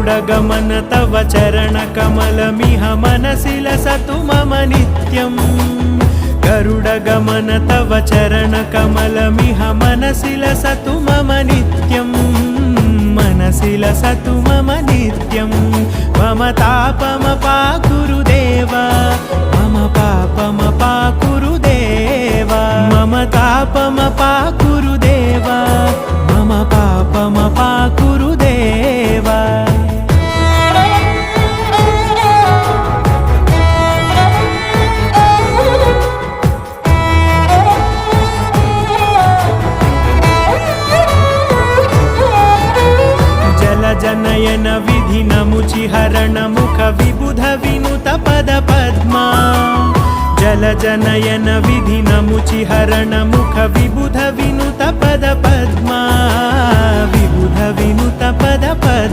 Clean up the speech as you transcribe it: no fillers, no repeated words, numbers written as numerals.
गरुडगमन तव चरणकमलमिह मनसि लसतु मम नित्यम् गरुडगमन तव चरणकमलमिह मनसि लसतु मम नित्यम् मनसि लसतु मम नित्यम् मम तापमपाकुरु देव मम पापमपाकुरु देव मम तापमपाकुरु देव मम पापमपाकुरु देव जनयन विधि नमुचिहरण मुख विबुध विनुत पद पद्मा जल जनयन विधि नमुचिहरण मुख विबुध विनुत पद पद्मा विबुध विनुत पद पद्मा